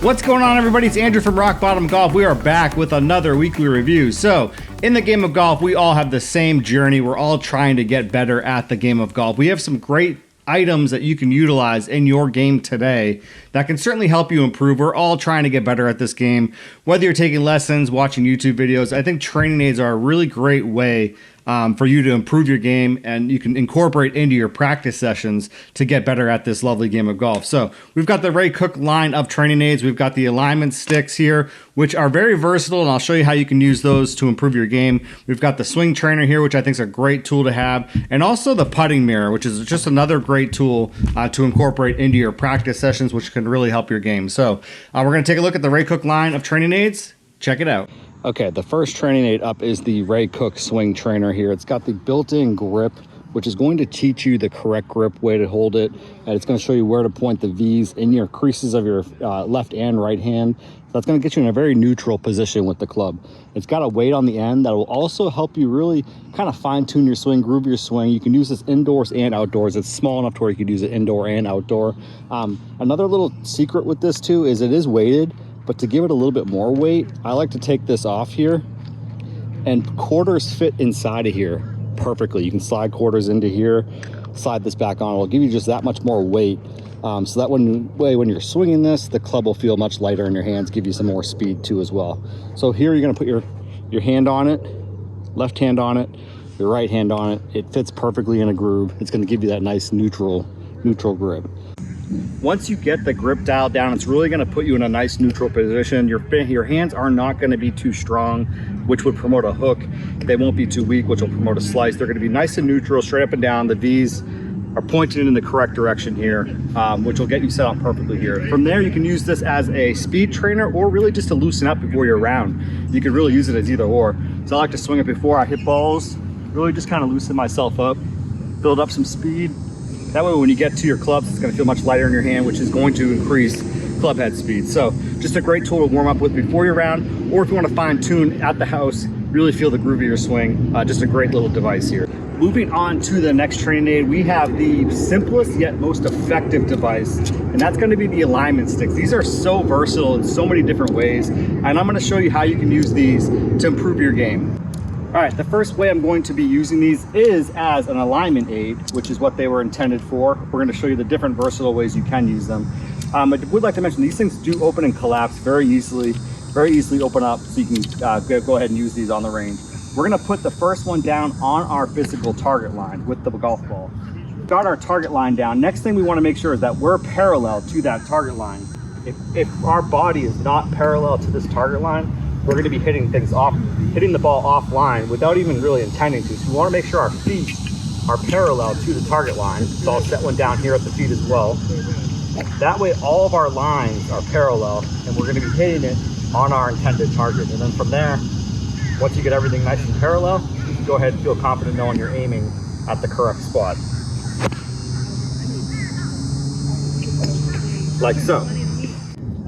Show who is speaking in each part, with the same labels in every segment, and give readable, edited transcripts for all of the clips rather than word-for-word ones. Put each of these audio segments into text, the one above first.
Speaker 1: What's going on, everybody? It's Andrew from Rock Bottom Golf. We are back with another weekly review. So, in the game of golf, we all have the same journey. We're all trying to get better at the game of golf. We have some great items that you can utilize in your game today that can certainly help you improve. We're all trying to get better at this game. Whether you're taking lessons, watching YouTube videos, I think training aids are a really great way for you to improve your game, and you can incorporate into your practice sessions to get better at this lovely game of golf. So we've got the Ray Cook line of training aids. We've got the alignment sticks here, which are very versatile, and I'll show you how you can use those to improve your game. We've got the swing trainer here, which I think is a great tool to have, and also the putting mirror, which is just another great tool to incorporate into your practice sessions, which can really help your game. So we're going to take a look at the Ray Cook line of training aids. Check it out. Okay, the first training aid up is the Ray Cook swing trainer here. It's got the built-in grip, which is going to teach you the correct grip way to hold it, and it's going to show you where to point the V's in your creases of your left and right hand. So that's going to get you in a very neutral position with the club. It's got a weight on the end that will also help you really kind of fine-tune your swing, groove your swing. You can use this indoors and outdoors. It's small enough to where you could use it indoor and outdoor. Another little secret with this too is it is weighted, but to give it a little bit more weight, I like to take this off here, and quarters fit inside of here perfectly. You can slide quarters into here, slide this back on. It'll give you just that much more weight. So that when you're swinging this, the club will feel much lighter in your hands, give you some more speed too as well. So here you're gonna put your hand on it, left hand on it, your right hand on it. It fits perfectly in a groove. It's gonna give you that nice neutral grip. Once you get the grip dialed down, it's really going to put you in a nice neutral position. Your hands are not going to be too strong, which would promote a hook. They won't be too weak, which will promote a slice. They're going to be nice and neutral, straight up and down. The V's are pointed in the correct direction here, which will get you set up perfectly here. From there, you can use this as a speed trainer or really just to loosen up before your round. You can really use it as either or. So I like to swing it before I hit balls, really just kind of loosen myself up, build up some speed. That way when you get to your clubs, it's going to feel much lighter in your hand, which is going to increase club head speed. So just a great tool to warm up with before your round, or if you want to fine tune at the house, really feel the groove of your swing. Just a great little device here. Moving on to the next training aid, we have the simplest yet most effective device, and that's going to be the alignment sticks. These are so versatile in so many different ways, and I'm going to show you how you can use these to improve your game. All right, the first way I'm going to be using these is as an alignment aid, which is what they were intended for. We're going to show you the different versatile ways you can use them. I would like to mention these things do open and collapse very easily open up, so you can go ahead and use these on the range. We're going to put the first one down on our physical target line with the golf ball. Got our target line down. Next thing we want to make sure is that we're parallel to that target line. If our body is not parallel to this target line, we're going to be hitting the ball offline without even really intending to. So we want to make sure our feet are parallel to the target line. So I'll set one down here at the feet as well. That way all of our lines are parallel, and we're going to be hitting it on our intended target. And then from there, once you get everything nice and parallel, you can go ahead and feel confident knowing you're aiming at the correct spot. Like so.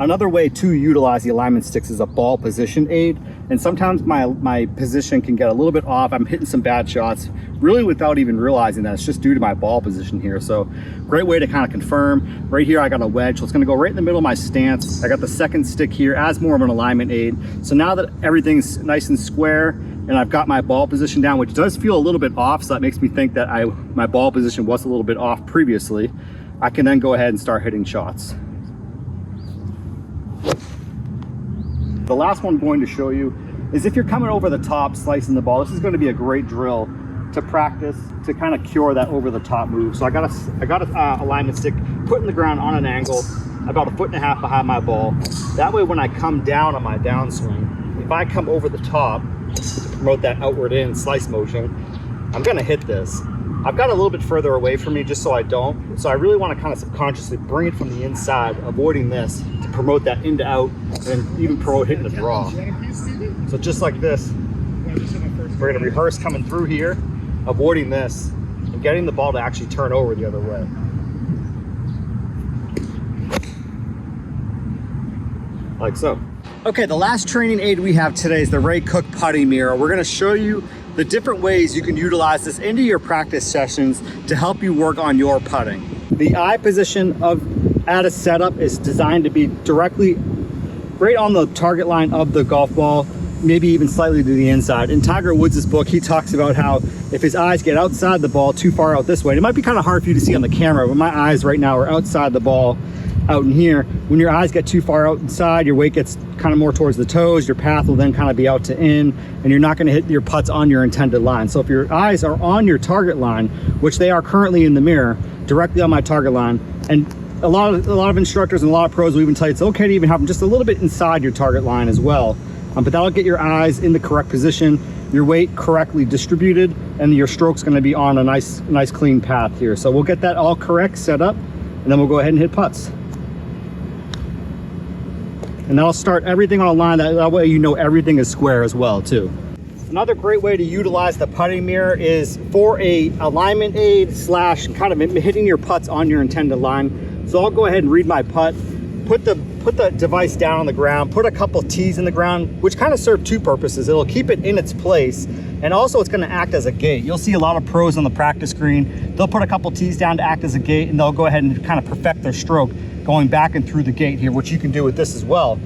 Speaker 1: Another way to utilize the alignment sticks is a ball position aid, and sometimes my position can get a little bit off. I'm hitting some bad shots really without even realizing that. It's just due to my ball position here. So great way to kind of confirm. Right here I got a wedge, so it's going to go right in the middle of my stance. I got the second stick here as more of an alignment aid. So now that everything's nice and square and I've got my ball position down, which does feel a little bit off, so that makes me think that my ball position was a little bit off previously, I can then go ahead and start hitting shots. The last one I'm going to show you is if you're coming over the top, slicing the ball, this is going to be a great drill to practice to kind of cure that over the top move. So I got a alignment stick put in the ground on an angle about 1.5 feet behind my ball. That way when I come down on my downswing, if I come over the top to promote that outward in slice motion, I'm going to hit this. I've got a little bit further away from me just so I don't. So I really want to kind of subconsciously bring it from the inside, avoiding this to promote that in to out and even promote hitting the draw. So just like this, we're going to rehearse coming through here, avoiding this, and getting the ball to actually turn over the other way. Like so. Okay, the last training aid we have today is the Ray Cook putting mirror. We're going to show you the different ways you can utilize this into your practice sessions to help you work on your putting. The eye position at a setup is designed to be directly right on the target line of the golf ball, maybe even slightly to the inside. In Tiger Woods' book, he talks about how if his eyes get outside the ball too far out this way, and it might be kind of hard for you to see on the camera, but my eyes right now are outside the ball out in here. When your eyes get too far out inside, your weight gets kind of more towards the toes, your path will then kind of be out to in, and you're not going to hit your putts on your intended line. So if your eyes are on your target line, which they are currently in the mirror, directly on my target line, and a lot of instructors and a lot of pros will even tell you it's okay to even have them just a little bit inside your target line as well. But that'll get your eyes in the correct position, your weight correctly distributed, and your stroke's going to be on a nice clean path here. So we'll get that all correct, set up, and then we'll go ahead and hit putts. And that'll start everything on a line, that way you know everything is square as well too. Another great way to utilize the putting mirror is for a alignment aid slash kind of hitting your putts on your intended line. So I'll go ahead and read my putt, put the device down on the ground, put a couple tees in the ground, which kind of serve two purposes. It'll keep it in its place, and also it's going to act as a gate. You'll see a lot of pros on the practice screen, they'll put a couple tees down to act as a gate, and they'll go ahead and kind of perfect their stroke going back and through the gate here, which you can do with this as well.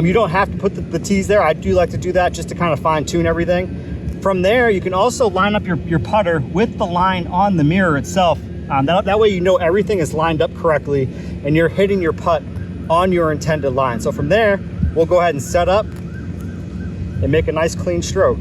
Speaker 1: You don't have to put the tees there. I do like to do that just to kind of fine tune everything. From there, you can also line up your putter with the line on the mirror itself. That way you know everything is lined up correctly and you're hitting your putt on your intended line. So from there, we'll go ahead and set up and make a nice clean stroke.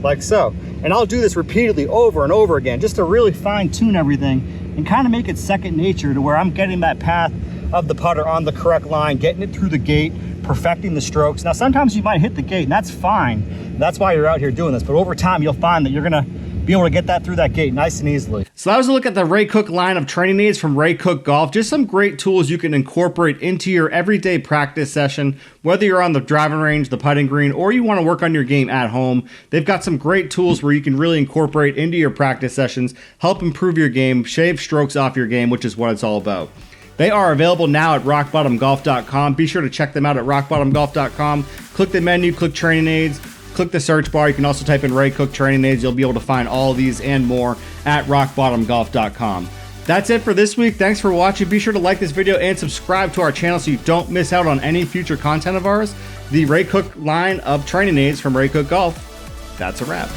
Speaker 1: Like so. And I'll do this repeatedly over and over again just to really fine tune everything and kind of make it second nature to where I'm getting that path of the putter on the correct line, getting it through the gate, perfecting the strokes. Now, sometimes you might hit the gate, and that's fine. That's why you're out here doing this. But over time, you'll find that you're gonna be able to get that through that gate nice and easily. So that was a look at the Ray Cook line of training aids from Ray Cook Golf. Just some great tools you can incorporate into your everyday practice session, whether you're on the driving range, the putting green, or you want to work on your game at home. They've got some great tools where you can really incorporate into your practice sessions, help improve your game, shave strokes off your game, which is what it's all about. They are available now at rockbottomgolf.com. Be sure to check them out at rockbottomgolf.com. Click the menu, click training aids, click the search bar. You can also type in Ray Cook training aids. You'll be able to find all of these and more at rockbottomgolf.com. That's it for this week. Thanks for watching. Be sure to like this video and subscribe to our channel so you don't miss out on any future content of ours. The Ray Cook line of training aids from Ray Cook Golf. That's a wrap.